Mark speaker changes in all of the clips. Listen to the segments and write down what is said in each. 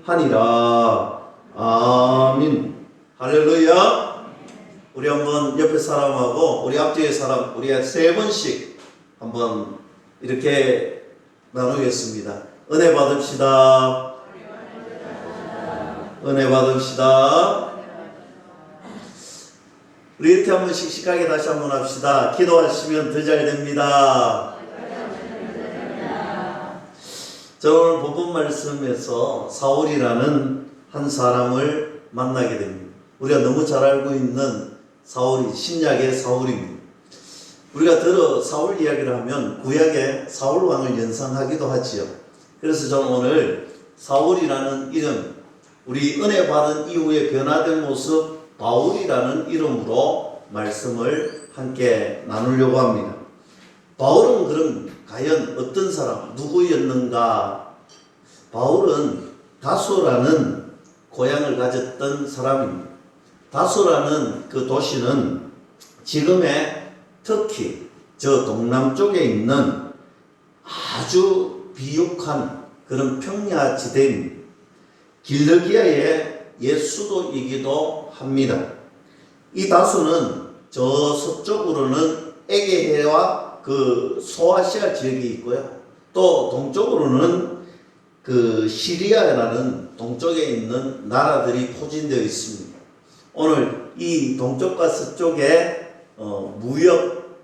Speaker 1: 아니하니라. 아멘. 할렐루야. 우리 한번 옆에 사람하고 우리 앞뒤의 사람 우리 세 번씩 한번 이렇게 나누겠습니다. 은혜 받읍시다. 은혜 받읍시다. 우리 이렇게 한번 씩씩하게 다시 한번 합시다. 기도하시면 더 잘 됩니다. 저 오늘 본문 말씀에서 사울이라는 한 사람을 만나게 됩니다. 우리가 너무 잘 알고 있는 사울이 신약의 사울입니다. 우리가 사울 이야기를 하면 구약의 사울 왕을 연상하기도 하지요. 그래서 저는 오늘 사울이라는 이름, 우리 은혜 받은 이후에 변화된 모습 바울이라는 이름으로 말씀을 함께 나누려고 합니다. 바울은 그럼 과연 어떤 사람, 누구였는가? 바울은 다소라는 고향을 가졌던 사람입니다. 다소라는 그 도시는 지금의 터키, 저 동남쪽에 있는 아주 비옥한 그런 평야지대입니다. 길르기아의 옛 수도이기도 합니다. 이 다소는 저 서쪽으로는 에게해와 그 소아시아 지역이 있고요. 또 동쪽으로는 그 시리아라는 동쪽에 있는 나라들이 포진되어 있습니다. 오늘 이 동쪽과 서쪽의 무역,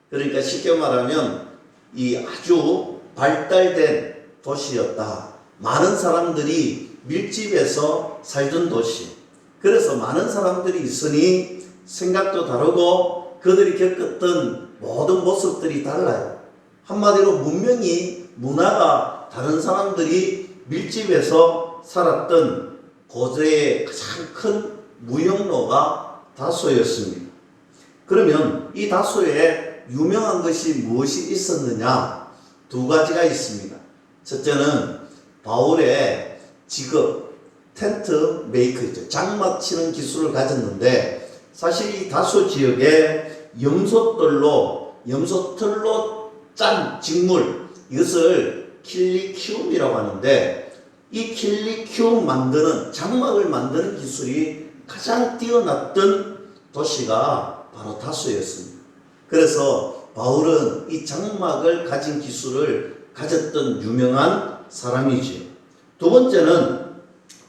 Speaker 1: 그러니까 쉽게 말하면 이 아주 발달된 도시였다. 많은 사람들이 밀집해서 살던 도시. 그래서 많은 사람들이 있으니 생각도 다르고 그들이 겪었던 모든 모습들이 달라요. 한마디로 문화가 다른 사람들이 밀집해서 살았던 고대의 가장 큰 무역로가 다소였습니다. 그러면 이 다소에 유명한 것이 무엇이 있었느냐? 두 가지가 있습니다. 첫째는 바울의 직업, 텐트 메이커죠. 장막 치는 기술을 가졌는데 사실 이 다소 지역에 염소털로 짠 직물, 이것을 킬리키움이라고 하는데 이 킬리키움 장막을 만드는 기술이 가장 뛰어났던 도시가 바로 다소였습니다. 그래서 바울은 이 장막을 가진 기술을 가졌던 유명한 사람이지요. 두 번째는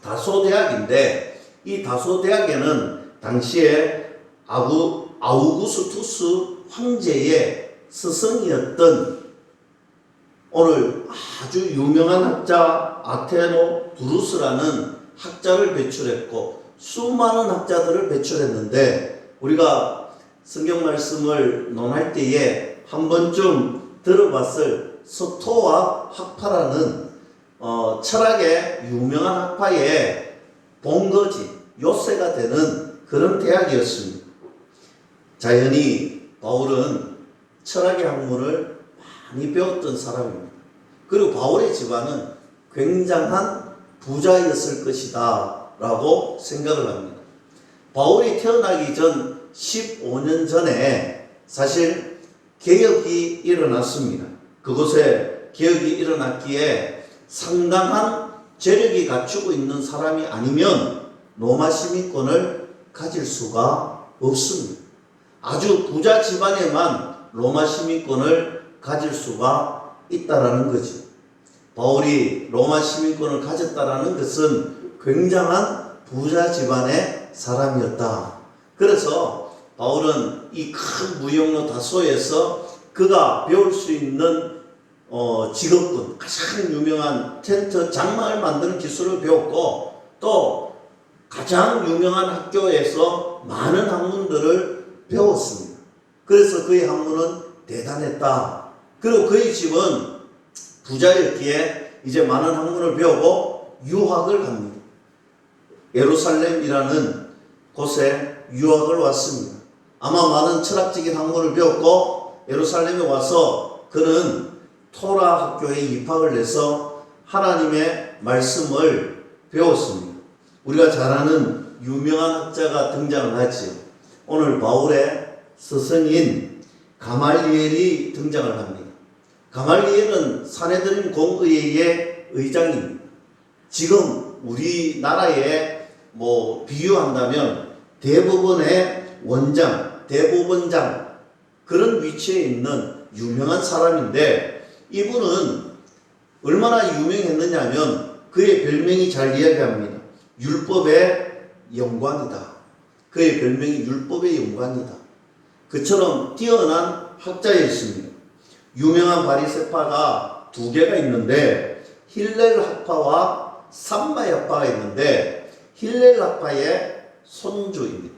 Speaker 1: 다소대학인데 이 다소대학에는 당시에 아우구스투스 황제의 스승이었던 오늘 아주 유명한 학자 아테노두루스라는 학자를 배출했고 수많은 학자들을 배출했는데 우리가 성경 말씀을 논할 때에 한 번쯤 들어봤을 스토아 학파라는 철학의 유명한 학파의 본거지, 요새가 되는 그런 대학이었습니다. 자연히 바울은 철학의 학문을 많이 배웠던 사람입니다. 그리고 바울의 집안은 굉장한 부자였을 것이다 라고 생각을 합니다. 바울이 태어나기 전 15년 전에 사실 개혁이 일어났습니다. 그곳에 개혁이 일어났기에 상당한 재력이 갖추고 있는 사람이 아니면 로마 시민권을 가질 수가 없습니다. 아주 부자 집안에만 로마 시민권을 가질 수가 있다라는 거죠. 바울이 로마 시민권을 가졌다라는 것은 굉장한 부자 집안의 사람이었다. 그래서 바울은 이 큰 무역로 다소에서 그가 배울 수 있는 직업군, 가장 유명한 텐트 장막을 만드는 기술을 배웠고 또 가장 유명한 학교에서 많은 학문들을 배웠습니다. 그래서 그의 학문은 대단했다. 그리고 그의 집은 부자였기에 이제 많은 학문을 배우고 유학을 갑니다. 예루살렘이라는 곳에 유학을 왔습니다. 아마 많은 철학적인 학문을 배웠고 예루살렘에 와서 그는 토라 학교에 입학을 해서 하나님의 말씀을 배웠습니다. 우리가 잘 아는 유명한 학자가 등장을 하지요. 오늘 바울의 스승인 가말리엘이 등장을 합니다. 가말리엘은 산헤드린 공의회의 의장입니다. 지금 우리나라에 비유한다면 대법원의 원장, 대법원장 그런 위치에 있는 유명한 사람인데, 이분은 얼마나 유명했느냐면 그의 별명이 잘 이야기합니다. 율법의 영광이다. 그의 별명이 율법의 영광이다. 그처럼 뛰어난 학자였습니다. 유명한 바리새파가 두 개가 있는데, 힐렐 학파와 삼마이 학파가 있는데, 힐렐 학파의 손주입니다.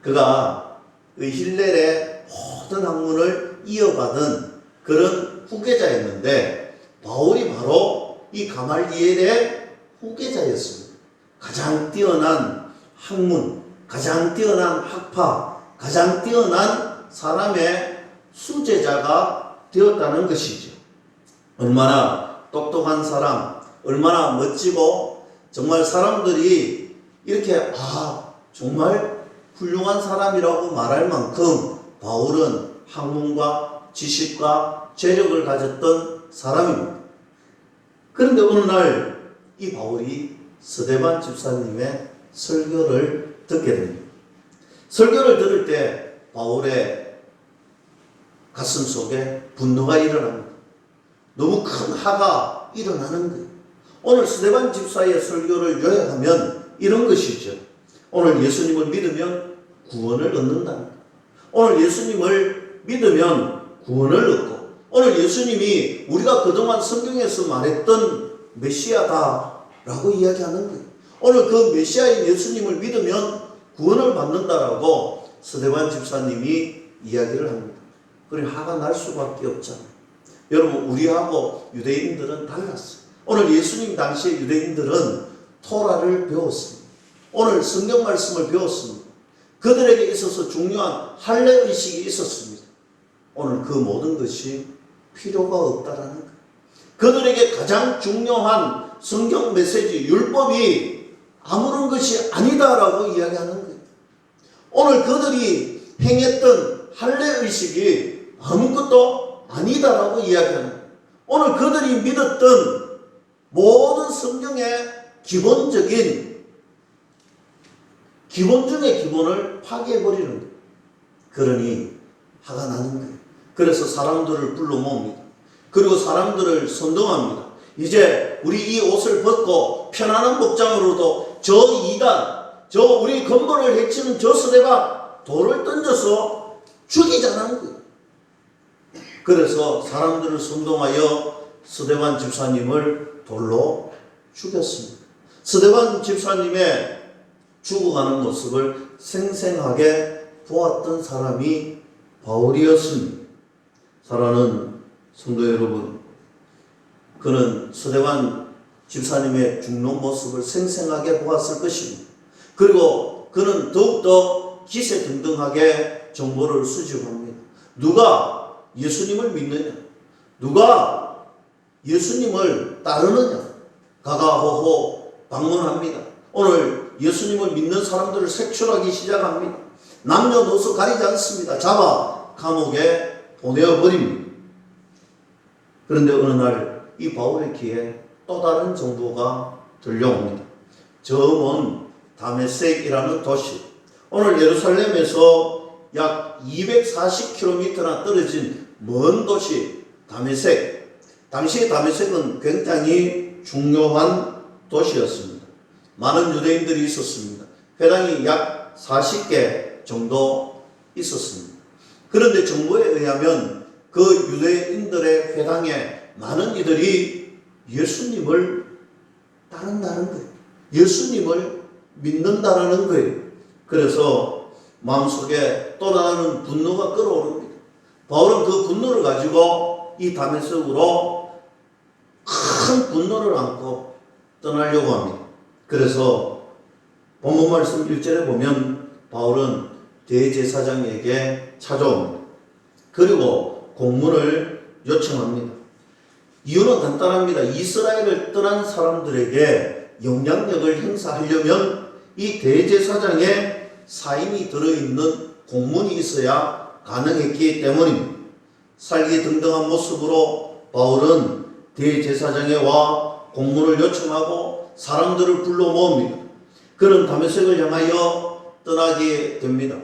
Speaker 1: 그가 그 힐렐의 모든 학문을 이어받은 그런 후계자였는데, 바울이 바로 이 가말리엘의 후계자였습니다. 가장 뛰어난 학문, 가장 뛰어난 학파, 가장 뛰어난 사람의 수제자가 되었다는 것이죠. 얼마나 똑똑한 사람, 얼마나 멋지고, 정말 사람들이 이렇게 정말 훌륭한 사람이라고 말할 만큼 바울은 학문과 지식과 재력을 가졌던 사람입니다. 그런데 어느 날 이 바울이 스데반 집사님의 설교를 듣게 됩니다. 설교를 들을 때 바울의 가슴 속에 분노가 일어납니다. 너무 큰 화가 일어나는 거예요. 오늘 스데반 집사의 설교를 요약하면 이런 것이죠. 오늘 예수님을 믿으면 구원을 얻는다. 오늘 예수님을 믿으면 구원을 얻고, 오늘 예수님이 우리가 그동안 성경에서 말했던 메시아다라고 이야기하는 거예요. 오늘 그 메시아인 예수님을 믿으면 구원을 받는다라고 스데반 집사님이 이야기를 합니다. 그래 화가 날 수밖에 없잖아요. 여러분, 우리하고 유대인들은 달랐어요. 오늘 예수님 당시에 유대인들은 토라를 배웠습니다. 오늘 성경 말씀을 배웠습니다. 그들에게 있어서 중요한 할례 의식이 있었습니다. 오늘 그 모든 것이 필요가 없다라는 거예요. 그들에게 가장 중요한 성경 메시지, 율법이 아무런 것이 아니다라고 이야기하는 거예요. 오늘 그들이 행했던 할례 의식이 아무것도 아니다라고 이야기하는 거예요. 오늘 그들이 믿었던 모든 성경의 기본 중의 기본을 파괴해버리는 거예요. 그러니 화가 나는 거예요. 그래서 사람들을 불러 모읍니다. 그리고 사람들을 선동합니다. 이제 우리 이 옷을 벗고 편안한 복장으로도 저 이단, 저 우리 건물을 해치는 저 스데반 돌을 던져서 죽이자는 거예요. 그래서 사람들을 선동하여 스데반 집사님을 돌로 죽였습니다. 스데반 집사님의 죽어가는 모습을 생생하게 보았던 사람이 바울이었습니다. 사랑하는 성도 여러분, 그는 스데반 집사님의 죽는 모습을 생생하게 보았을 것입니다. 그리고 그는 더욱더 기세등등하게 정보를 수집합니다. 누가 예수님을 믿느냐? 누가 예수님을 따르느냐? 가가호호 방문합니다. 오늘 예수님을 믿는 사람들을 색출하기 시작합니다. 남녀노소 가리지 않습니다. 잡아 감옥에 보내어버립니다. 그런데 어느 날 이 바울의 귀에 또 다른 정보가 들려옵니다. 저 먼 다메섹이라는 도시, 오늘 예루살렘에서 약 240km나 떨어진 먼 도시 다메섹. 당시 다메섹은 굉장히 중요한 도시였습니다. 많은 유대인들이 있었습니다. 회당이 약 40개 정도 있었습니다. 그런데 정보에 의하면 그 유대인들의 회당에 많은 이들이 예수님을 따른다는 거예요. 예수님을 믿는다라는 거예요. 그래서 마음속에 또 다른 분노가 끓어오릅니다. 바울은 그 분노를 가지고 이 다메섹으로 큰 분노를 안고 떠나려고 합니다. 그래서 본문 말씀 1절에 보면 바울은 대제사장에게 찾아옵니다. 그리고 공문을 요청합니다. 이유는 간단합니다. 이스라엘을 떠난 사람들에게 영향력을 행사하려면 이 대제사장의 사인이 들어있는 공문이 있어야 가능했기 때문입니다. 살기등등한 모습으로 바울은 대제사장에 와 공문을 요청하고 사람들을 불러 모읍니다. 그는 다메섹을 향하여 떠나게 됩니다.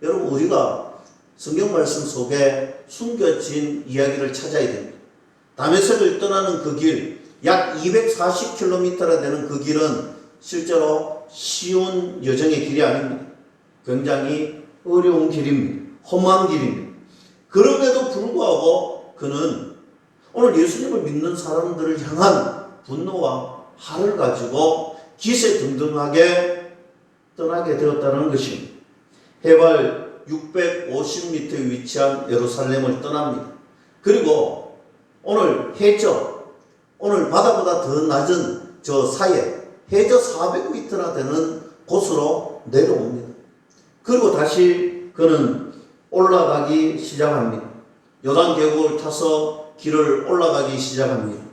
Speaker 1: 여러분, 우리가 성경 말씀 속에 숨겨진 이야기를 찾아야 됩니다. 다메섹을 떠나는 그 길, 약 240km나 되는 그 길은 실제로 쉬운 여정의 길이 아닙니다. 굉장히 어려운 길입니다. 험한 길입니다. 그럼에도 불구하고 그는 오늘 예수님을 믿는 사람들을 향한 분노와 화를 가지고 기세등등하게 떠나게 되었다는 것입니다. 해발 650m에 위치한 예루살렘을 떠납니다. 그리고 오늘 해저, 오늘 바다보다 더 낮은 저 사이에 해저 400m나 되는 곳으로 내려옵니다. 그리고 다시 그는 올라가기 시작합니다. 요단 계곡을 타서 길을 올라가기 시작합니다.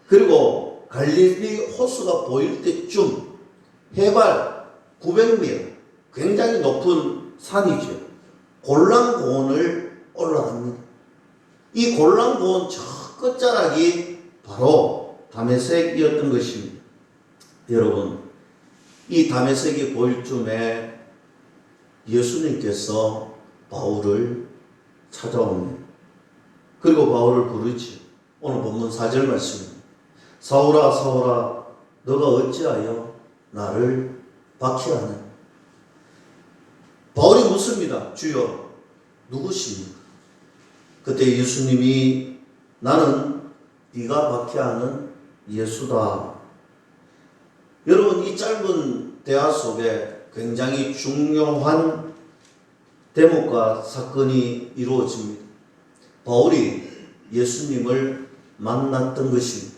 Speaker 1: 그리고 갈릴리 호수가 보일 때쯤 해발 900m, 굉장히 높은 산이죠. 골란고원을 올라갑니다. 이 골란고원 저 끝자락이 바로 다메섹이었던 것입니다. 여러분, 이 다메섹이 보일 쯤에 예수님께서 바울을 찾아옵니다. 그리고 바울을 부르지. 오늘 본문 4절 말씀입니다. 사울아, 사울아, 너가 어찌하여 나를 박해하느냐. 바울이 묻습니다. 주여, 누구십니까? 그때 예수님이 나는 네가 박해하는 예수다. 여러분, 이 짧은 대화 속에 굉장히 중요한 대목과 사건이 이루어집니다. 바울이 예수님을 만났던 것입니다.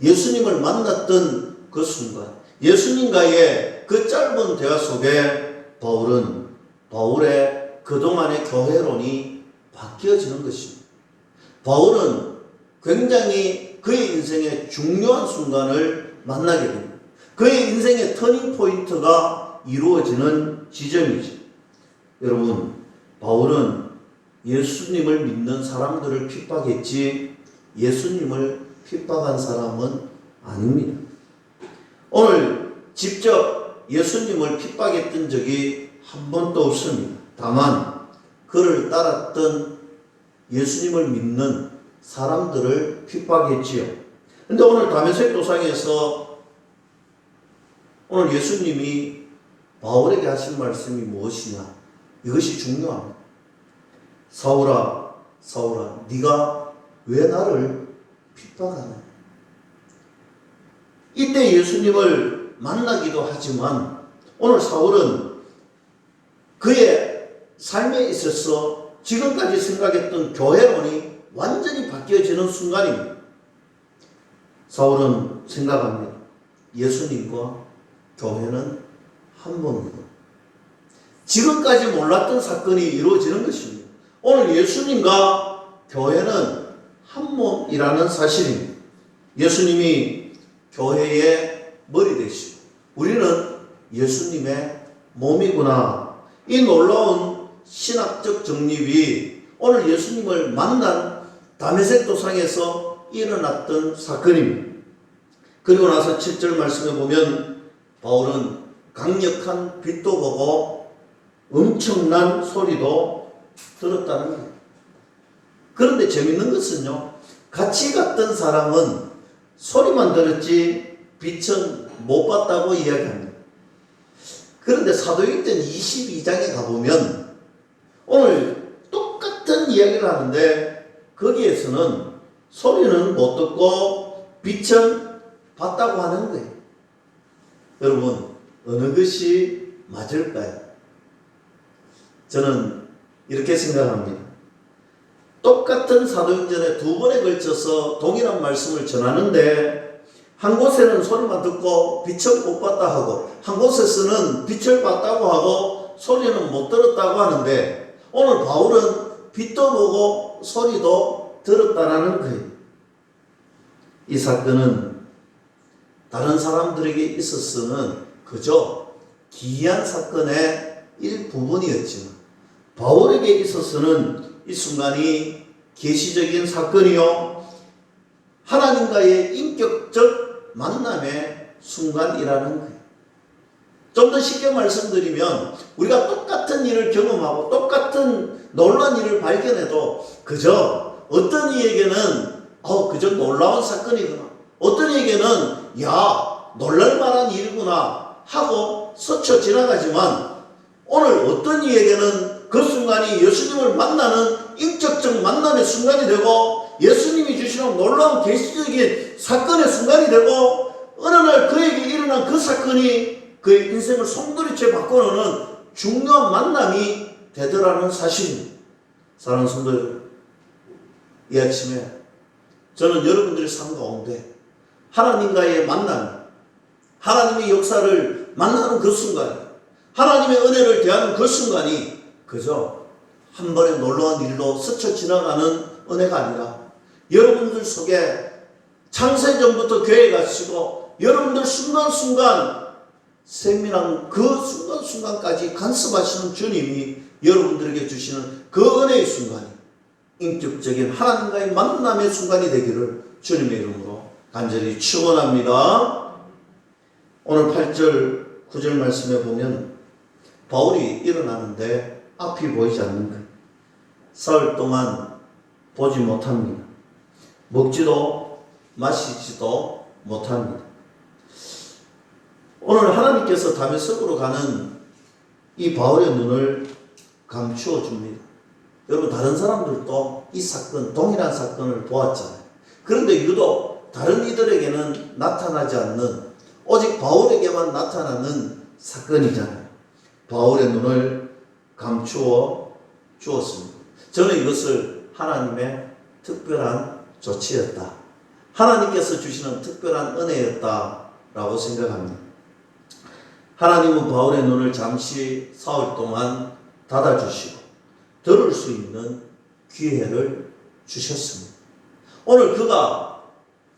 Speaker 1: 예수님을 만났던 그 순간, 예수님과의 그 짧은 대화 속에 바울은 바울의 그동안의 교회론이 바뀌어지는 것입니다. 바울은 굉장히 그의 인생의 중요한 순간을 만나게 됩니다. 그의 인생의 터닝 포인트가 이루어지는 지점이죠. 여러분, 바울은 예수님을 믿는 사람들을 핍박했지 예수님을 핍박한 사람은 아닙니다. 오늘 직접 예수님을 핍박했던 적이 한 번도 없습니다. 다만 그를 따랐던 예수님을 믿는 사람들을 핍박했지요. 근데 오늘 다메섹 도상에서 오늘 예수님이 바울에게 하신 말씀이 무엇이냐? 이것이 중요합니다. 사울아, 사울아, 네가 왜 나를 핍박하느냐? 이때 예수님을 만나기도 하지만 오늘 사울은 그의 삶에 있어서 지금까지 생각했던 교회론이 완전히 바뀌어지는 순간입니다. 사울은 생각합니다. 예수님과 교회는 한 몸이고 지금까지 몰랐던 사건이 이루어지는 것입니다. 오늘 예수님과 교회는 한 몸이라는 사실입니다. 예수님이 교회의 머리 되시고 우리는 예수님의 몸이구나. 이 놀라운 신학적 정립이 오늘 예수님을 만난 다메섹 도상에서 일어났던 사건입니다. 그리고 나서 7절 말씀에 보면 바울은 강력한 빛도 보고 엄청난 소리도 들었다는 거예요. 그런데 재밌는 것은요, 같이 갔던 사람은 소리만 들었지 빛은 못 봤다고 이야기합니다. 그런데 사도행전 22장에 가보면 오늘 똑같은 이야기를 하는데 거기에서는 소리는 못 듣고 빛은 봤다고 하는 거예요. 여러분, 어느 것이 맞을까요? 저는 이렇게 생각합니다. 똑같은 사도행전에 두 번에 걸쳐서 동일한 말씀을 전하는데 한 곳에는 소리만 듣고 빛을 못 봤다 하고 한 곳에서는 빛을 봤다고 하고 소리는 못 들었다고 하는데 오늘 바울은 빛도 보고 소리도 들었다라는 거예요. 이 사건은 다른 사람들에게 있어서는 그저 기이한 사건의 일부분이었지만 바울에게 있어서는 이 순간이 계시적인 사건이요 하나님과의 인격적 만남의 순간이라는 거예요. 좀 더 쉽게 말씀드리면 우리가 똑같은 일을 경험하고 똑같은 놀라운 일을 발견해도 그저 어떤 이에게는 그저 놀라운 사건이구나, 어떤 이에게는 야 놀랄 만한 일이구나 하고 스쳐 지나가지만 오늘 어떤 이에게는 그 순간이 예수님을 만나는 인격적 만남의 순간이 되고 예수님이 주시는 놀라운 계시적인 사건의 순간이 되고 어느 날 그에게 일어난 그 사건이 그의 인생을 송두리째 바꿔놓는 중요한 만남이 되더라는 사실입니다. 사랑하는 성도 여러분, 이 아침에 저는 여러분들의 삶 가운데 하나님과의 만남, 하나님의 역사를 만나는 그 순간, 하나님의 은혜를 대하는 그 순간이 그저 한 번의 놀라운 일로 스쳐 지나가는 은혜가 아니라 여러분들 속에 창세전부터 교회에 가시고 여러분들 순간순간 세밀한 그 순간순간까지 간섭하시는 주님이 여러분들에게 주시는 그 은혜의 순간이 인격적인 하나님과의 만남의 순간이 되기를 주님의 이름으로 간절히 축원합니다. 오늘 8절 9절 말씀에 보면 바울이 일어나는데 앞이 보이지 않는 거예요. 사흘 동안 보지 못합니다. 먹지도 마시지도 못합니다. 오늘 하나님께서 다메섹으로 가는 이 바울의 눈을 감추어 줍니다. 여러분, 다른 사람들도 이 사건, 동일한 사건을 보았잖아요. 그런데 유독 다른 이들에게는 나타나지 않는, 오직 바울에게만 나타나는 사건이잖아요. 바울의 눈을 감추어 주었습니다. 저는 이것을 하나님의 특별한 조치였다, 하나님께서 주시는 특별한 은혜였다라고 생각합니다. 하나님은 바울의 눈을 잠시 사흘 동안 닫아주시고 들을 수 있는 기회를 주셨습니다. 오늘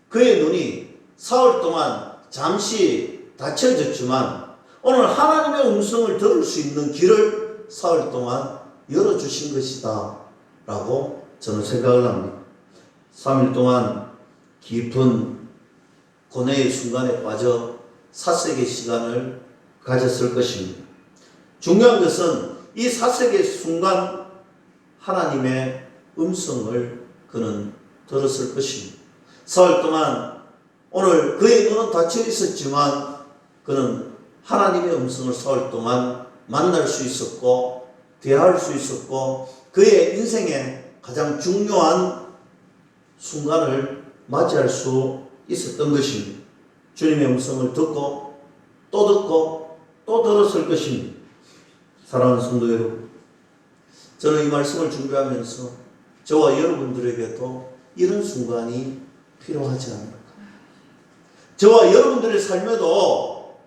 Speaker 1: 그의 눈이 사흘 동안 잠시 닫혀졌지만 오늘 하나님의 음성을 들을 수 있는 길을 사흘 동안 열어주신 것이다 라고 저는 생각을 합니다. 3일 동안 깊은 고뇌의 순간에 빠져 사색의 시간을 가졌을 것입니다. 중요한 것은 이 사색의 순간 하나님의 음성을 그는 들었을 것입니다. 사흘 동안 오늘 그의 눈은 닫혀 있었지만 그는 하나님의 음성을 사흘 동안 만날 수 있었고 대화할 수 있었고 그의 인생의 가장 중요한 순간을 맞이할 수 있었던 것입니다. 주님의 음성을 듣고 또 들었을 것입니다. 사랑하는 성도 여러분, 저는 이 말씀을 준비하면서 저와 여러분들에게도 이런 순간이 필요하지 않을까. 저와 여러분들의 삶에도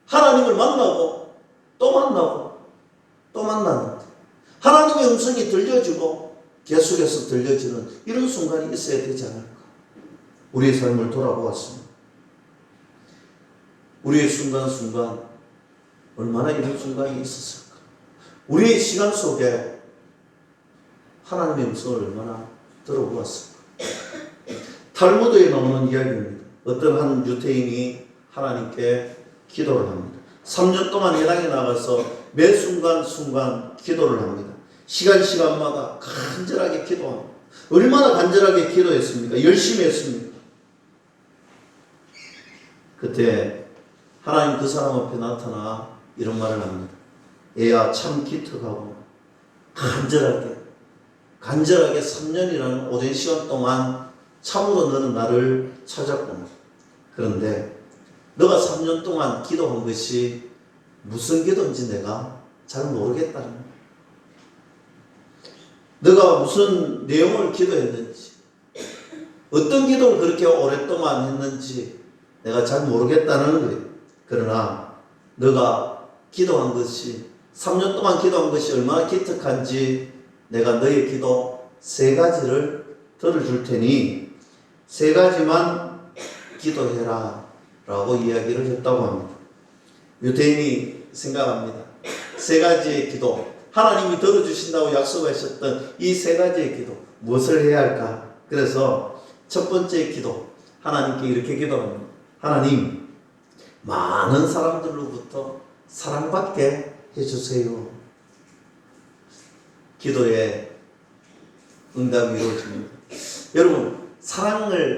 Speaker 1: 하나님을 만나고 또 만나고 또 만나는 하나님의 음성이 들려지고 계속해서 들려지는 이런 순간이 있어야 되지 않을까. 우리의 삶을 돌아보았습니다. 우리의 순간순간 얼마나 이런 순간이 있었을까. 우리의 시간 속에 하나님의 음성을 얼마나 들어보았을까. 탈무드에 나오는 이야기입니다. 어떤 한 유태인이 하나님께 기도를 합니다. 3년 동안 회당에 나가서 매 순간순간 기도를 합니다. 시간마다 간절하게 기도합니다. 얼마나 간절하게 기도했습니까? 열심히 했습니다. 그때 하나님 그 사람 앞에 나타나 이런 말을 합니다. 얘야, 참 기특하고 간절하게 3년이라는 오랜 시간 동안 참으로 너는 나를 찾았구나. 그런데 너가 3년 동안 기도한 것이 무슨 기도인지 내가 잘 모르겠다는 거야. 너가 무슨 내용을 기도했는지, 어떤 기도를 그렇게 오랫동안 했는지 내가 잘 모르겠다는 거예요. 그러나 너가 기도한 것이 3년 동안 기도한 것이 얼마나 기특한지 내가 너의 기도 3가지를 들어줄 테니 3가지만 기도해라 라고 이야기를 했다고 합니다. 유대인이 생각합니다. 3가지의 기도, 하나님이 들어주신다고 약속하셨던 이 3가지의 기도 무엇을 해야 할까? 그래서 첫 번째 기도, 하나님께 이렇게 기도합니다. 하나님, 많은 사람들로부터 사랑받게 해주세요. 기도에 응답이 이루어집니다. 여러분,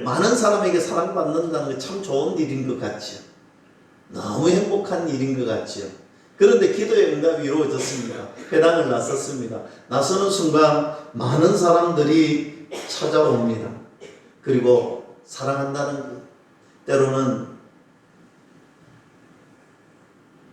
Speaker 1: 많은 사람에게 사랑받는다는 게 참 좋은 일인 것 같지요. 너무 행복한 일인 것 같지요. 그런데 기도의 응답이 이루어졌습니다. 회당을 나섰습니다. 나서는 순간 많은 사람들이 찾아옵니다. 그리고 사랑한다는 것, 때로는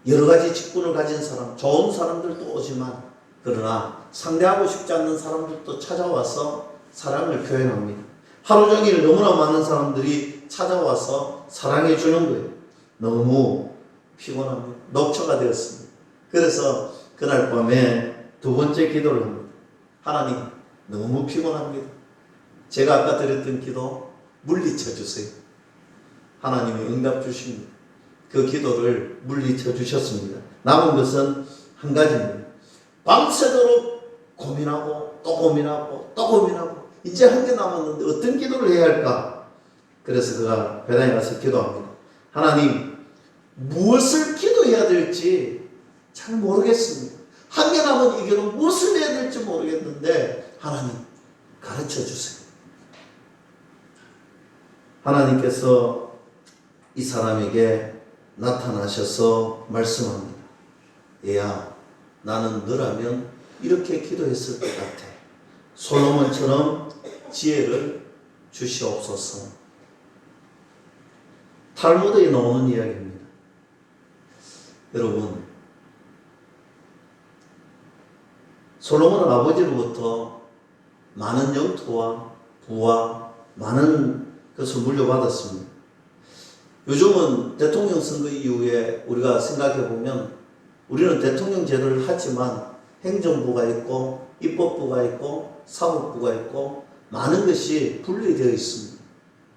Speaker 1: 여러 가지 직분을 가진 사람, 좋은 사람들도 오지만 그러나 상대하고 싶지 않는 사람들도 찾아와서 사랑을 표현합니다. 하루 종일 너무나 많은 사람들이 찾아와서 사랑해 주는 거예요. 너무 피곤합니다. 녹초가 되었습니다. 그래서 그날 밤에 두 번째 기도를 합니다. 하나님, 너무 피곤합니다. 제가 아까 드렸던 기도 물리쳐 주세요. 하나님이 응답 주십니다. 그 기도를 물리쳐 주셨습니다. 남은 것은 한 가지입니다. 밤새도록 고민하고 또 고민하고 또 고민하고 이제 한 개 남았는데 어떤 기도를 해야 할까? 그래서 그가 회당에 가서 기도합니다. 하나님, 무엇을 기도해야 될지 잘 모르겠습니다. 한 개 남은 이 기도 무엇을 해야 될지 모르겠는데 하나님 가르쳐 주세요. 하나님께서 이 사람에게 나타나셔서 말씀합니다. 얘야, 나는 너라면 이렇게 기도했을 것 같아. 솔로몬처럼 지혜를 주시옵소서. 탈무드에 나오는 이야기입니다. 여러분, 솔로몬은 아버지로부터 많은 영토와 부와 많은 것을 물려받았습니다. 요즘은 대통령 선거 이후에 우리가 생각해 보면 우리는 대통령 제도를 하지만 행정부가 있고 입법부가 있고 사법부가 있고 많은 것이 분리되어 있습니다.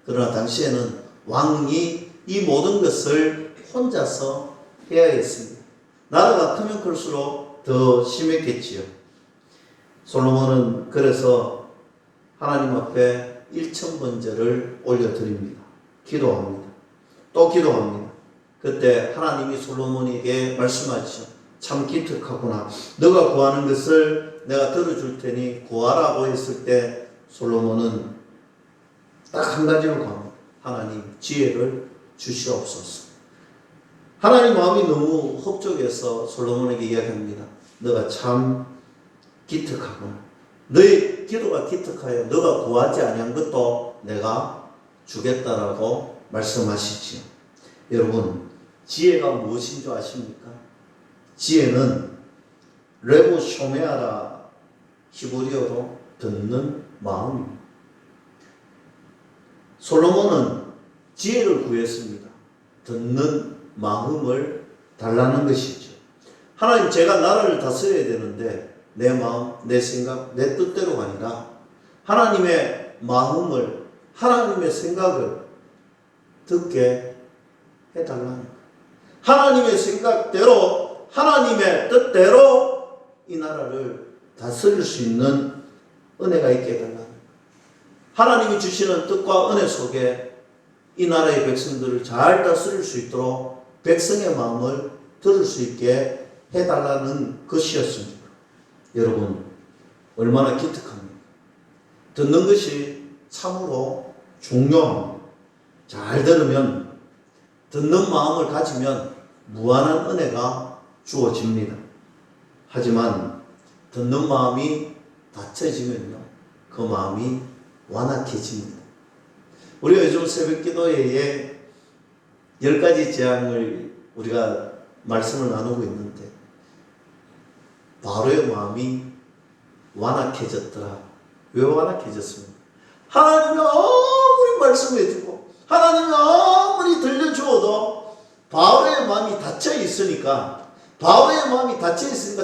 Speaker 1: 그러나 당시에는 왕이 이 모든 것을 혼자서 해야 했습니다. 나라가 크면 클수록 더 심했겠지요. 솔로몬은 그래서 하나님 앞에 1000번제를 올려드립니다. 기도합니다. 또 기도합니다. 그때 하나님이 솔로몬에게 말씀하시죠. 참 기특하구나. 너가 구하는 것을 내가 들어줄 테니 구하라고 했을 때 솔로몬은 딱 한 가지로 구합니다. 하나님, 지혜를 주시옵소서. 하나님 마음이 너무 흡족해서 솔로몬에게 이야기합니다. 너가 참 기특하구나. 너의 기도가 기특하여 너가 구하지 아니한 것도 내가 주겠다라고 말씀하시지요. 여러분, 지혜가 무엇인 줄 아십니까? 지혜는 레보 쇼메아라 히브리어로 듣는 마음입니다. 솔로몬은 지혜를 구했습니다. 듣는 마음을 달라는 것이죠. 하나님, 제가 나라를 다스려야 되는데 내 마음, 내 생각, 내 뜻대로가 아니라 하나님의 마음을, 하나님의 생각을 듣게 해달라는 거예요. 하나님의 생각대로, 하나님의 뜻대로 이 나라를 다스릴 수 있는 은혜가 있게 해달라는 거예요. 하나님이 주시는 뜻과 은혜 속에 이 나라의 백성들을 잘 다스릴 수 있도록 백성의 마음을 들을 수 있게 해달라는 것이었습니다. 여러분, 얼마나 기특합니까? 듣는 것이 참으로 중요합니다. 잘 들으면, 듣는 마음을 가지면 무한한 은혜가 주어집니다. 하지만 듣는 마음이 닫혀지면요, 그 마음이 완악해집니다. 우리가 요즘 새벽기도회에 10가지 재앙을 우리가 말씀을 나누고 있는데 바로의 마음이 완악해졌더라. 왜 완악해졌습니까? 하나님이 아무리 말씀해주고 하나님이 아무리 들려주어도 바로의 마음이 닫혀 있으니까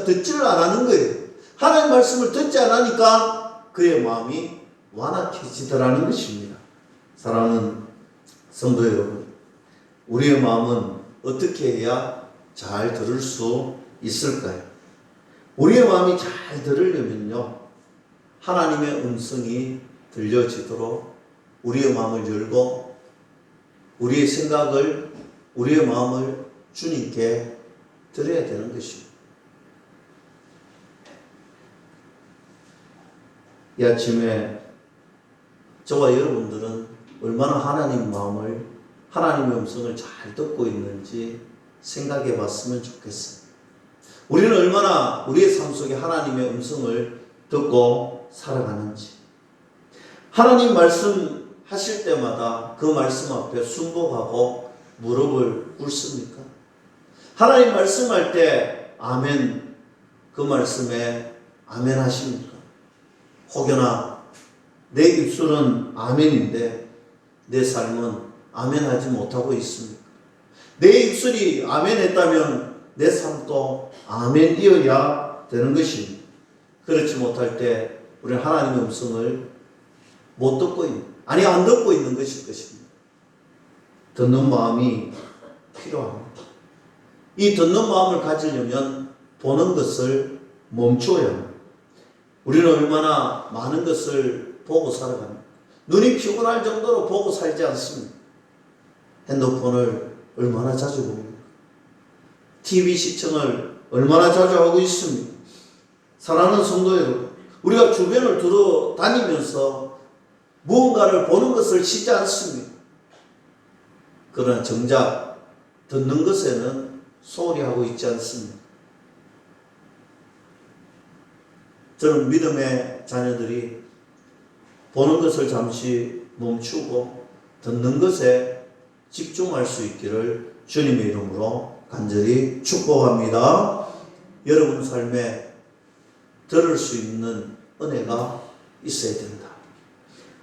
Speaker 1: 듣지를 안 하는 거예요. 하나님 말씀을 듣지 않으니까 그의 마음이 완악해지더라는 것입니다. 사랑하는 성도 여러분, 우리의 마음은 어떻게 해야 잘 들을 수 있을까요? 우리의 마음이 잘 들으려면요, 하나님의 음성이 들려지도록 우리의 마음을 열고 우리의 생각을, 우리의 마음을 주님께 드려야 되는 것입니다. 이 아침에 저와 여러분들은 얼마나 하나님 마음을, 하나님의 음성을 잘 듣고 있는지 생각해 봤으면 좋겠어요. 우리는 얼마나 우리의 삶 속에 하나님의 음성을 듣고 살아가는지, 하나님 말씀하실 때마다 그 말씀 앞에 순복하고 무릎을 꿇습니까? 하나님 말씀할 때 아멘, 그 말씀에 아멘 하십니까? 혹여나 내 입술은 아멘인데 내 삶은 아멘하지 못하고 있습니까? 내 입술이 아멘했다면 내 삶도 아멘이어야 되는 것입니다. 그렇지 못할 때 우리는 하나님의 음성을 못 듣고 안 듣고 있는 것일 것입니다. 듣는 마음이 필요합니다. 이 듣는 마음을 가지려면 보는 것을 멈춰야 합니다. 우리는 얼마나 많은 것을 보고 살아갑니다. 눈이 피곤할 정도로 보고 살지 않습니다. 핸드폰을 얼마나 자주 봅니까? TV 시청을 얼마나 자주 하고 있습니다. 사랑하는 성도 여러분, 우리가 주변을 돌아다니면서 무언가를 보는 것을 쉬지 않습니다. 그러나 정작 듣는 것에는 소홀히 하고 있지 않습니다. 저는 믿음의 자녀들이 보는 것을 잠시 멈추고 듣는 것에 집중할 수 있기를 주님의 이름으로 간절히 축복합니다. 여러분 삶에 들을 수 있는 은혜가 있어야 된다.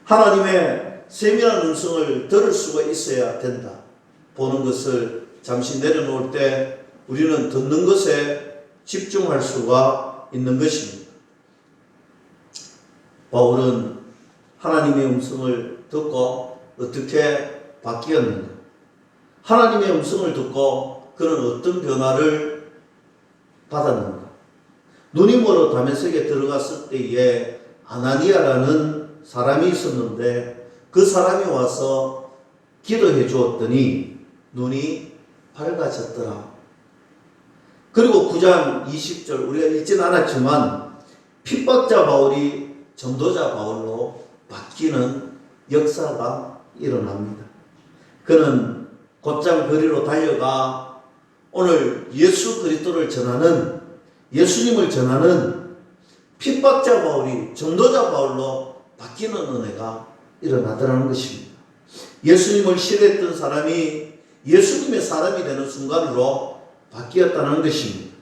Speaker 1: 하나님의 세밀한 음성을 들을 수가 있어야 된다. 보는 것을 잠시 내려놓을 때 우리는 듣는 것에 집중할 수가 있는 것입니다. 바울은 하나님의 음성을 듣고 어떻게 바뀌었느냐? 하나님의 음성을 듣고 그는 어떤 변화를 받았는가? 눈이 멀어 다메섹에 들어갔을 때에 아나니아라는 사람이 있었는데 그 사람이 와서 기도해 주었더니 눈이 밝아졌더라. 그리고 9장 20절 우리가 읽진 않았지만 핍박자 바울이 전도자 바울로 바뀌는 역사가 일어납니다. 그는 곧장 거리로 달려가 오늘 예수 그리스도를 전하는, 예수님을 전하는 핍박자 바울이 전도자 바울로 바뀌는 은혜가 일어나더라는 것입니다. 예수님을 싫어했던 사람이 예수님의 사람이 되는 순간으로 바뀌었다는 것입니다.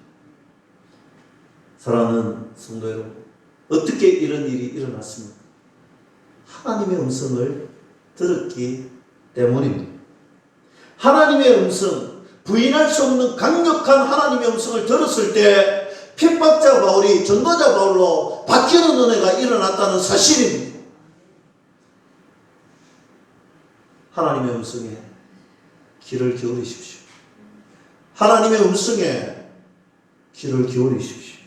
Speaker 1: 사랑하는 성도 여러분, 어떻게 이런 일이 일어났습니까? 하나님의 음성을 들었기 때문입니다. 하나님의 음성, 부인할 수 없는 강력한 하나님의 음성을 들었을 때 핍박자 바울이 전도자 바울로 바뀌는 은혜가 일어났다는 사실입니다. 하나님의 음성에 귀를 기울이십시오. 하나님의 음성에 귀를 기울이십시오.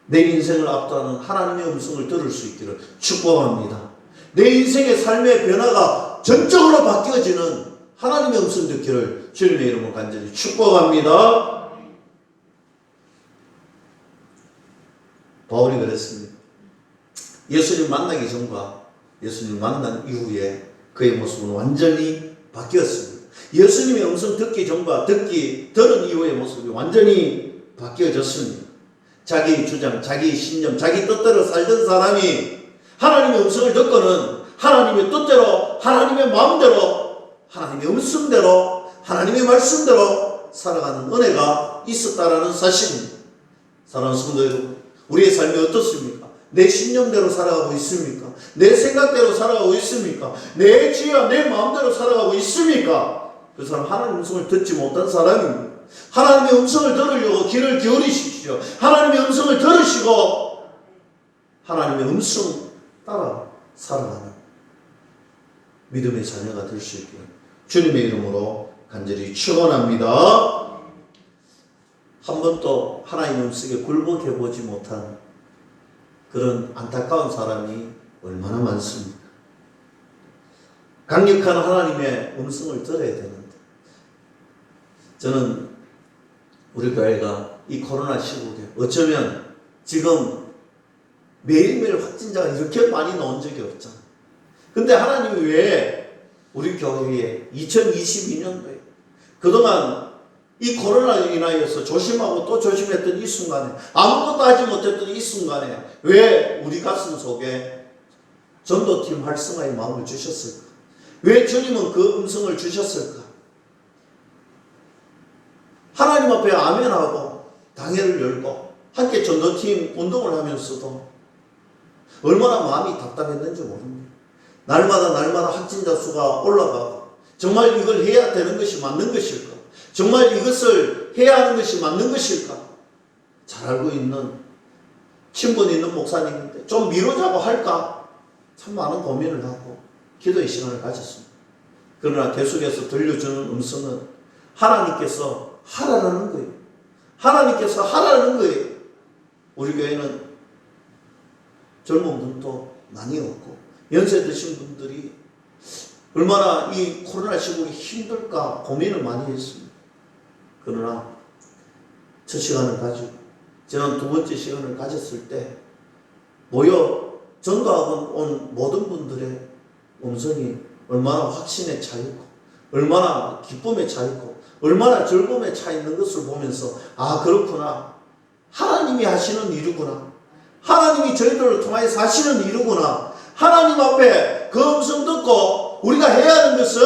Speaker 1: 내 인생을 압도하는 하나님의 음성을 들을 수 있기를 축복합니다. 내 인생의 삶의 변화가 전적으로 바뀌어지는 하나님의 음성 듣기를 주님의 이름으로 간절히 축복합니다. 바울이 그랬습니다. 예수님 만나기 전과 예수님 만난 이후에 그의 모습은 완전히 바뀌었습니다. 예수님의 음성 듣기 전과 들은 이후의 모습이 완전히 바뀌어졌습니다. 자기 주장, 자기 신념, 자기 뜻대로 살던 사람이 하나님의 음성을 듣고는 하나님의 뜻대로, 하나님의 마음대로, 하나님의 음성대로, 하나님의 말씀대로 살아가는 은혜가 있었다라는 사실입니다. 사랑하는 성도 여러분, 우리의 삶이 어떻습니까? 내 신념대로 살아가고 있습니까? 내 생각대로 살아가고 있습니까? 내 지혜와 내 마음대로 살아가고 있습니까? 그 사람 하나님의 음성을 듣지 못한 사람입니다. 하나님의 음성을 들으려고 귀를 기울이십시오. 하나님의 음성을 들으시고 하나님의 음성 따라 살아가는 믿음의 자녀가 될 수 있기를 주님의 이름으로 간절히 축원합니다. 한 번도 하나님의 음성에 굴복해보지 못한 그런 안타까운 사람이 얼마나 많습니까? 강력한 하나님의 음성을 들어야 되는데 저는 우리 교회가 이 코로나 시국에 어쩌면 지금 매일매일 확진자가 이렇게 많이 나온 적이 없잖아. 근데 하나님이 왜 우리 교회에 2022년도에 그동안 이 코로나로 인하여서 조심하고 또 조심했던 이 순간에, 아무것도 하지 못했던 이 순간에 왜 우리 가슴 속에 전도팀 활성화의 마음을 주셨을까? 왜 주님은 그 음성을 주셨을까? 하나님 앞에 아멘하고 당회를 열고 함께 전도팀 운동을 하면서도 얼마나 마음이 답답했는지 모릅니다. 날마다 확진자 수가 올라가고, 정말 이걸 해야 되는 것이 맞는 것일까? 정말 이것을 해야 하는 것이 맞는 것일까? 잘 알고 있는 친분 있는 목사님인데 좀 미루자고 할까? 참 많은 고민을 하고 기도의 시간을 가졌습니다. 그러나 계속해서 들려주는 음성은 하나님께서 하라는 거예요. 하나님께서 하라는 거예요. 우리 교회는 젊은 분도 많이 없고 연세 드신 분들이 얼마나 이 코로나 시국이 힘들까 고민을 많이 했습니다. 그러나 첫 시간을 가지고 지난 두 번째 시간을 가졌을 때 모여 전도하고 온 모든 분들의 음성이 얼마나 확신에 차 있고 얼마나 기쁨에 차 있고 얼마나 즐거움에 차 있는 것을 보면서, 아, 그렇구나, 하나님이 하시는 일이구나, 하나님이 저희들을 통하여서 하시는 일이구나, 하나님 앞에 그 음성 듣고 우리가 해야 하는 것은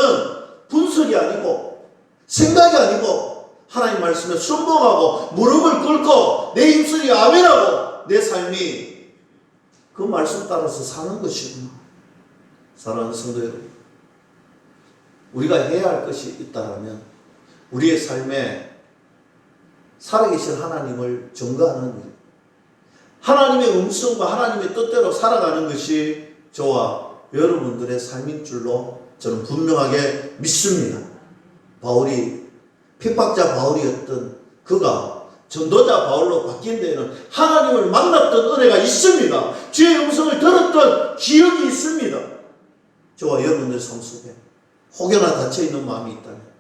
Speaker 1: 분석이 아니고 생각이 아니고 하나님 말씀에 순종하고 무릎을 꿇고 내 입술이 아멘하고 내 삶이 그 말씀 따라서 사는 것이구나. 사랑하는 성도 여러분, 우리가 해야 할 것이 있다면 우리의 삶에 살아계신 하나님을 증거하는 일, 하나님의 음성과 하나님의 뜻대로 살아가는 것이 저와 여러분들의 삶인 줄로 저는 분명하게 믿습니다. 바울이, 핍박자 바울이었던 그가 전도자 바울로 바뀐 데에는 하나님을 만났던 은혜가 있습니다. 주의 음성을 들었던 기억이 있습니다. 저와 여러분들 삶 속에 혹여나 닫혀있는 마음이 있다면,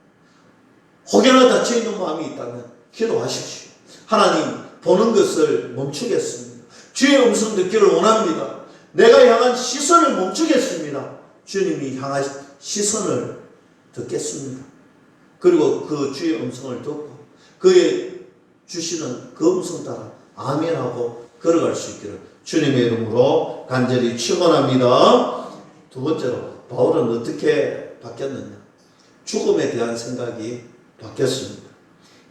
Speaker 1: 혹여나 닫혀있는 마음이 있다면 기도하십시오. 하나님, 보는 것을 멈추겠습니다. 주의 음성 듣기를 원합니다. 내가 향한 시선을 멈추겠습니다. 주님이 향한 시선을 듣겠습니다. 그리고 그 주의 음성을 듣고 그의 주시는 그 음성 따라 아멘하고 걸어갈 수 있기를 주님의 이름으로 간절히 축원합니다. 두 번째로, 바울은 어떻게 바뀌었느냐? 죽음에 대한 생각이 바뀌었습니다.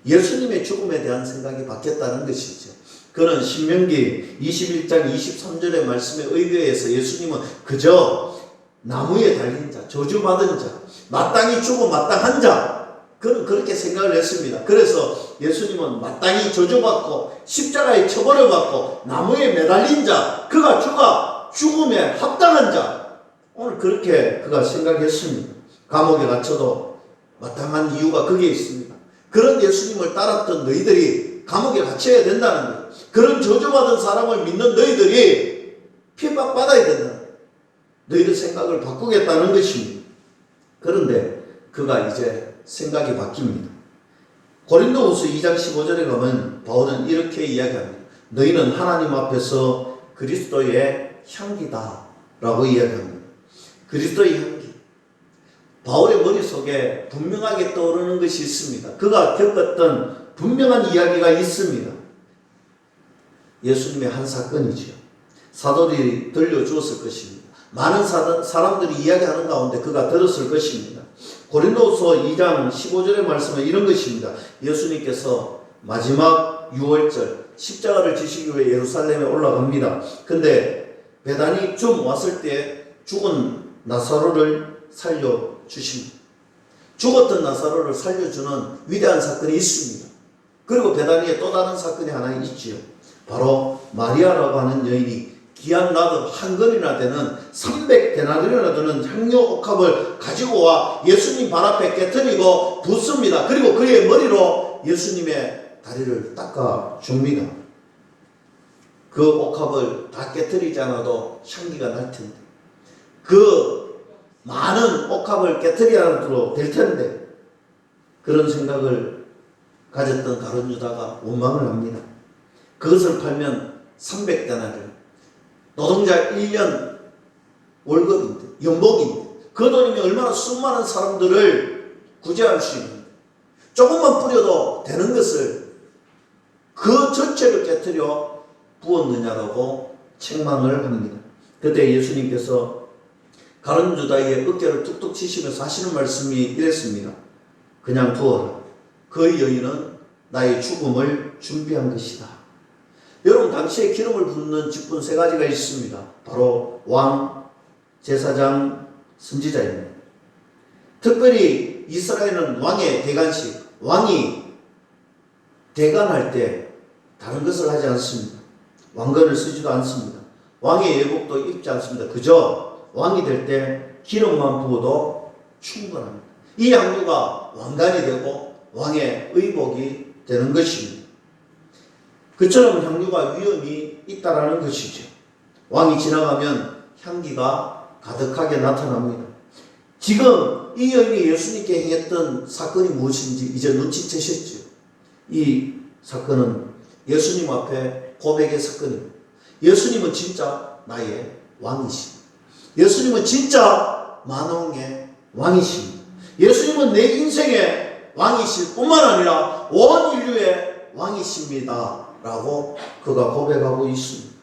Speaker 1: 예수님의 죽음에 대한 생각이 바뀌었다는 것이죠. 그는 신명기 21장 23절의 말씀에 의거해서 예수님은 그저 나무에 달린 자, 저주받은 자, 마땅히 죽어 마땅한 자, 그는 그렇게 생각을 했습니다. 그래서 예수님은 마땅히 저주받고 십자가에 처벌을 받고 나무에 매달린 자, 그가 죽음에 합당한 자, 오늘 그렇게 그가 생각했습니다. 감옥에 갇혀도 마땅한 이유가 거기에 있습니다. 그런 예수님을 따랐던 너희들이 감옥에 갇혀야 된다는 거예요. 그런 저주받은 사람을 믿는 너희들이 핍박받아야 된다. 너희들 생각을 바꾸겠다는 것입니다. 그런데 그가 이제 생각이 바뀝니다. 고린도후서 2장 15절에 가면 바울은 이렇게 이야기합니다. 너희는 하나님 앞에서 그리스도의 향기다 라고 이야기합니다. 그리스도의 향기. 바울의 머릿속에 분명하게 떠오르는 것이 있습니다. 그가 겪었던 분명한 이야기가 있습니다. 예수님의 한 사건이지요. 사도들이 들려주었을 것입니다. 많은 사람들이 이야기하는 가운데 그가 들었을 것입니다. 고린도후서 2장 15절의 말씀은 이런 것입니다. 예수님께서 마지막 유월절 십자가를 지시기 위해 예루살렘에 올라갑니다. 근데 베다니 좀 왔을 때 죽은 나사로를 살려주십니다. 죽었던 나사로를 살려주는 위대한 사건이 있습니다. 그리고 베다니에 또 다른 사건이 하나 있지요. 바로 마리아라고 하는 여인이 귀한 나도 한 건이나 되는 300데나리온이나 되는 향료 옥합을 가지고 와 예수님 발 앞에 깨트리고 붓습니다. 그리고 그의 머리로 예수님의 다리를 닦아줍니다. 그 옥합을 다 깨트리지 않아도 향기가 날 텐데, 그 많은 옥합을 깨트리지 않아도 될 텐데, 그런 생각을 가졌던 가룟 유다가 원망을 합니다. 그것을 팔면 300데나리온, 노동자 1년 월급인데, 연봉인데, 그 돈이면 얼마나 수많은 사람들을 구제할 수 있는데, 조금만 뿌려도 되는 것을 그 전체를 깨뜨려 부었느냐라고 책망을 합니다. 그때 예수님께서 가룟 유다의 어깨를 툭툭 치시면서 하시는 말씀이 이랬습니다. 그냥 두어라. 그 여인은 나의 죽음을 준비한 것이다. 여러분, 당시에 기름을 붓는 직분 세 가지가 있습니다. 바로 왕, 제사장, 선지자입니다. 특별히 이스라엘은 왕의 대관식, 왕이 대관할 때 다른 것을 하지 않습니다. 왕건을 쓰지도 않습니다. 왕의 예복도 입지 않습니다. 그저 왕이 될 때 기름만 부어도 충분합니다. 이 향유가 왕관이 되고 왕의 의복이 되는 것입니다. 그처럼 향유가 위험이 있다라는 것이죠. 왕이 지나가면 향기가 가득하게 나타납니다. 지금 이 여인이 예수님께 행했던 사건이 무엇인지 이제 눈치채셨죠. 이 사건은 예수님 앞에 고백의 사건입니다. 예수님은 진짜 나의 왕이십니다. 예수님은 진짜 만왕의 왕이십니다. 예수님은 내 인생의 왕이실 뿐만 아니라 온 인류의 왕이십니다 라고 그가 고백하고 있습니다.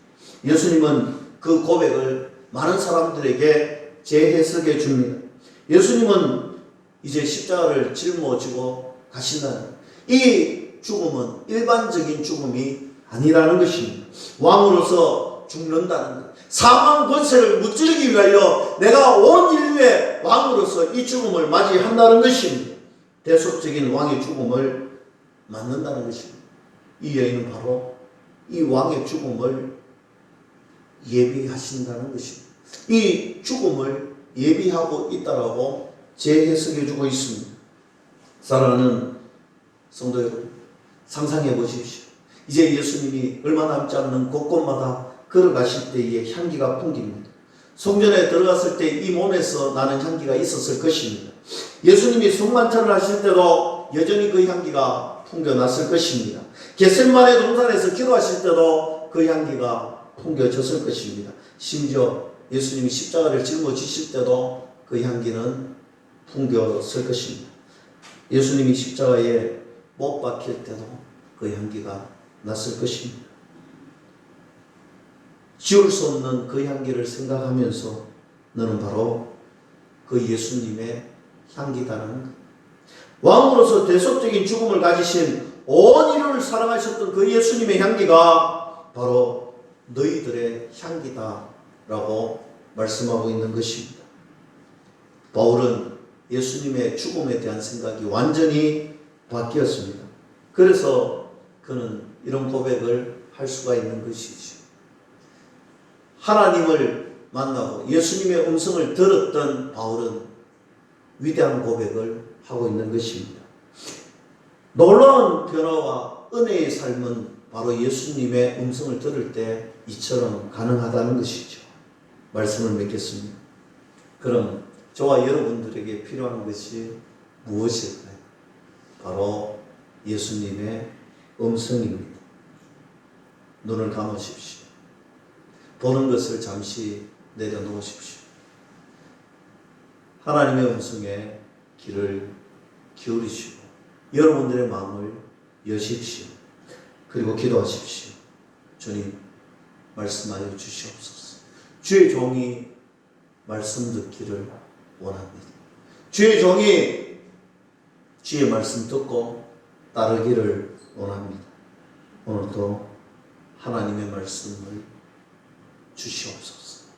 Speaker 1: 예수님은 그 고백을 많은 사람들에게 재해석해 줍니다. 예수님은 이제 십자가를 짊어지고 가신다는 이 죽음은 일반적인 죽음이 아니라는 것입니다. 왕으로서 죽는다는 것, 사망 권세를 무찌르기 위하여 내가 온 인류의 왕으로서 이 죽음을 맞이한다는 것입니다. 대속적인 왕의 죽음을 맞는다는 것입니다. 이 여인은 바로 이 왕의 죽음을 예비하신다는 것입니다. 이 죽음을 예비하고 있다라고 재해석해 주고 있습니다. 사랑하는 성도 여러분, 상상해 보십시오. 이제 예수님이 얼마 남지 않는 곳곳마다 걸어가실 때의 향기가 풍깁니다. 성전에 들어갔을 때 이 몸에서 나는 향기가 있었을 것입니다. 예수님이 성만찬을 하실 때도 여전히 그 향기가 풍겨났을 것입니다. 겟세마네 동산에서 기도하실 때도 그 향기가 풍겨졌을 것입니다. 심지어 예수님이 십자가를 짊어지실 때도 그 향기는 풍겼을 것입니다. 예수님이 십자가에 못 박힐 때도 그 향기가 났을 것입니다. 지울 수 없는 그 향기를 생각하면서 너는 바로 그 예수님의 향기다라는 것. 왕으로서 대속적인 죽음을 가지신 온 인류를 사랑하셨던 그 예수님의 향기가 바로 너희들의 향기다라고 말씀하고 있는 것입니다. 바울은 예수님의 죽음에 대한 생각이 완전히 바뀌었습니다. 그래서 그는 이런 고백을 할 수가 있는 것이죠. 하나님을 만나고 예수님의 음성을 들었던 바울은 위대한 고백을 하고 있는 것입니다. 놀라운 변화와 은혜의 삶은 바로 예수님의 음성을 들을 때 이처럼 가능하다는 것이죠. 말씀을 맺겠습니다. 그럼 저와 여러분들에게 필요한 것이 무엇일까요? 바로 예수님의 음성입니다. 눈을 감으십시오. 보는 것을 잠시 내려놓으십시오. 하나님의 음성에 귀를 기울이시고 여러분들의 마음을 여십시오. 그리고 기도하십시오. 주님, 말씀하여 주시옵소서. 주의 종이 말씀 듣기를 원합니다. 주의 종이 주의 말씀 듣고 따르기를 원합니다. 오늘도 하나님의 말씀을 주시옵소서.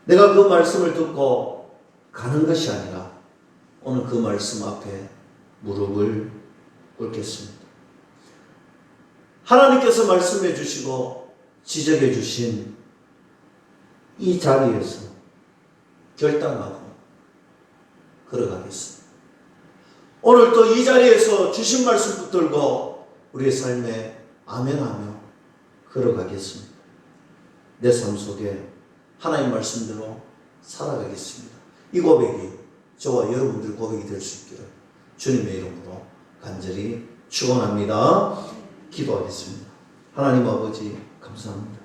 Speaker 1: 내가 그 말씀을 듣고 가는 것이 아니라 오늘 그 말씀 앞에 무릎을 꿇겠습니다. 하나님께서 말씀해 주시고 지적해 주신 이 자리에서 결단하고 걸어가겠습니다. 오늘 또 이 자리에서 주신 말씀 붙들고 우리의 삶에 아멘하며 걸어가겠습니다. 내 삶 속에 하나님 말씀대로 살아가겠습니다. 이 고백이 저와 여러분들 고백이 될 수 있기를 주님의 이름으로 간절히 축원합니다. 기도하겠습니다. 하나님 아버지 감사합니다.